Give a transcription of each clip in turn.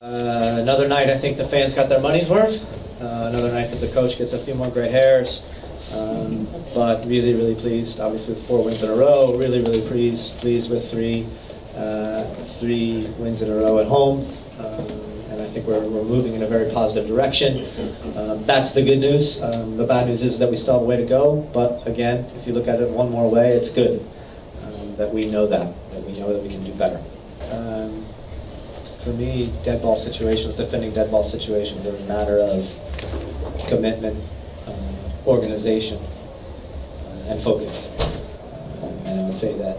Another night I think the fans got their money's worth. Another night that the coach gets a few more gray hairs. But really pleased, obviously with 4 wins in a row. Really pleased with three wins in a row at home. And I think we're moving in a very positive direction. That's the good news. The bad news is that we still have a way to go. But again, if you look at it one more way, it's good. That we know that we know that we can do better. For me, dead ball situations, defending dead ball situations are a matter of commitment, organization, and focus. And I would say that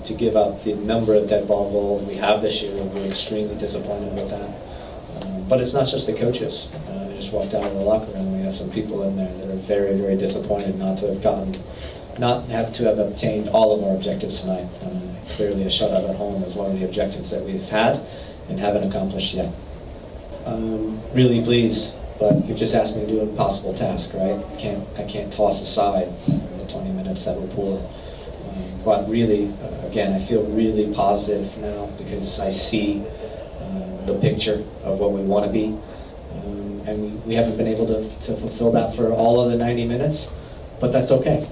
to give up the number of dead ball goals we have this year, we're extremely disappointed with that. But it's not just the coaches. I just walked out of the locker room and we have some people in there that are very disappointed not to have obtained all of our objectives tonight. Clearly a shutout at home is one of the objectives that we've had and haven't accomplished yet. Really pleased, but you just asked me to do an impossible task, right? I can't toss aside the 20 minutes that were poor. But really, again, I feel really positive now because I see the picture of what we want to be. And we haven't been able to fulfill that for all of the 90 minutes, but that's okay.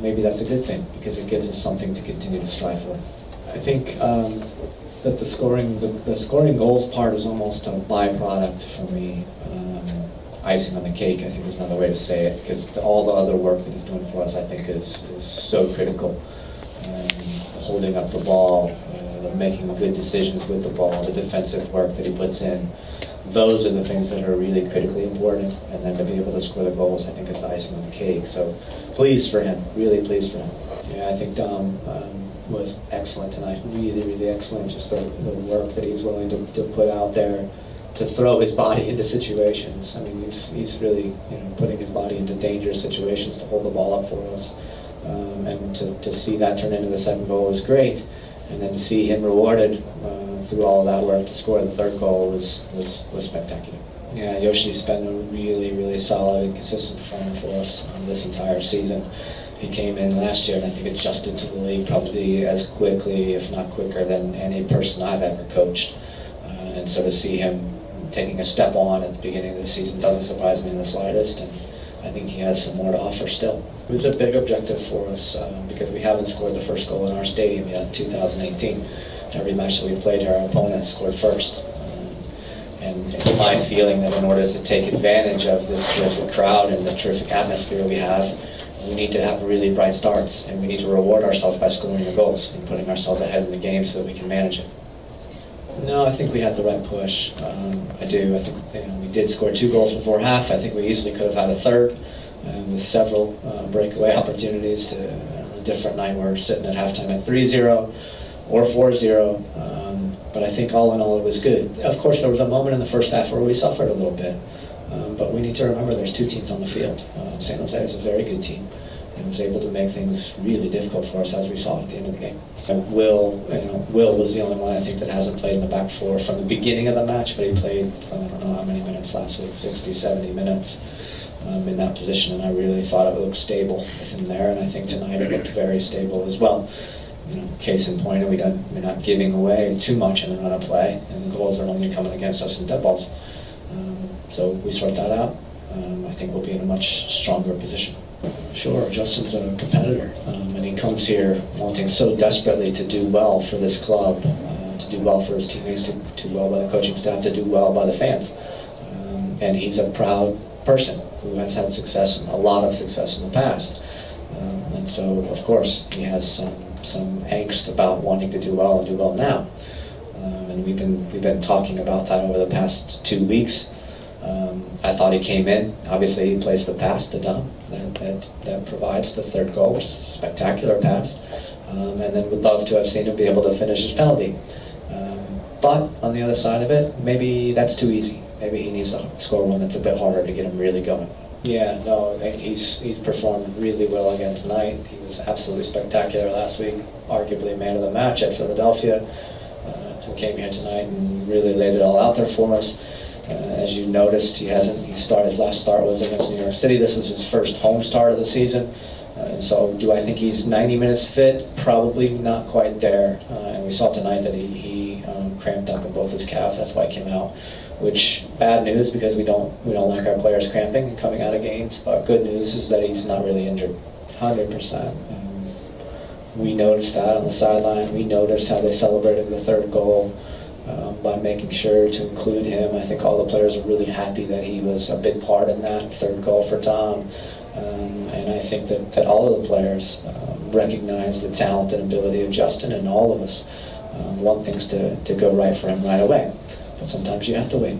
Maybe that's a good thing because it gives us something to continue to strive for. I think that the scoring goals part is almost a byproduct for me. Icing on the cake, I think is another way to say it, because all the other work that he's doing for us, I think, is so critical. Holding up the ball, making good decisions with the ball, the defensive work that he puts in. Those are the things that are really critically important, and then to be able to score the goals, I think, is the icing on the cake. So, pleased for him, really pleased for him. Yeah, I think Dom was excellent tonight, really excellent. Just the work that he's willing to put out there, to throw his body into situations. I mean, he's really putting his body into dangerous situations to hold the ball up for us, and to see that turn into the second goal was great, and then to see him rewarded through all of that work to score the third goal was spectacular. Yeah, Yoshi's been a really solid and consistent performer for us this entire season. He came in last year and I think adjusted to the league probably as quickly, if not quicker, than any person I've ever coached. And so to see him taking a step on at the beginning of the season doesn't surprise me in the slightest, and I think he has some more to offer still. It was a big objective for us because we haven't scored the first goal in our stadium yet in 2018. Every match that we played, our opponent scored first. And it's my feeling that in order to take advantage of this terrific crowd and the terrific atmosphere we have, we need to have really bright starts, and we need to reward ourselves by scoring the goals and putting ourselves ahead in the game so that we can manage it. No, I think we had the right push. I do. I think we did score 2 goals before half. I think we easily could have had a third, with several breakaway opportunities. To a different night, we're sitting at halftime at 3-0 or 4-0. But I think all in all it was good. Of course, there was a moment in the first half where we suffered a little bit. But we need to remember there's 2 teams on the field. San Jose is a very good team and was able to make things really difficult for us, as we saw at the end of the game. And Will was the only one I think that hasn't played in the back 4 from the beginning of the match, but he played, I don't know how many minutes last week, 60, 70 minutes in that position, and I really thought it looked stable with him there, and I think tonight it looked very stable as well. Case in point, we're not giving away too much in the run of play, and the goals are only coming against us in dead balls. So we sort that out. I think we'll be in a much stronger position. Sure, Justin's a competitor, and he comes here wanting so desperately to do well for this club, to do well for his teammates, to do well by the coaching staff, to do well by the fans. And he's a proud person who has had success, a lot of success in the past. And so, of course, he has some angst about wanting to do well and do well now. And we've been talking about that over the past 2 weeks. I thought he came in. Obviously, he plays the pass to Dom that provides the third goal, which is a spectacular pass. And then would love to have seen him be able to finish his penalty. But on the other side of it, maybe that's too easy. Maybe he needs to score one that's a bit harder to get him really going. Yeah, no, he's performed really well again tonight. He was absolutely spectacular last week, arguably man of the match at Philadelphia. He came here tonight and really laid it all out there for us. As you noticed, his last start was against New York City. This was his first home start of the season. And so do I think he's 90 minutes fit? Probably not quite there. And we saw tonight that he cramped up in both his calves. That's why he came out. Which, bad news, because we don't like our players cramping and coming out of games. But good news is that he's not really injured, 100%. We noticed that on the sideline. We noticed how they celebrated the third goal by making sure to include him. I think all the players are really happy that he was a big part in that third goal for Dom. And I think that all of the players recognize the talent and ability of Justin, and all of us want things to go right for him right away. But sometimes you have to wait.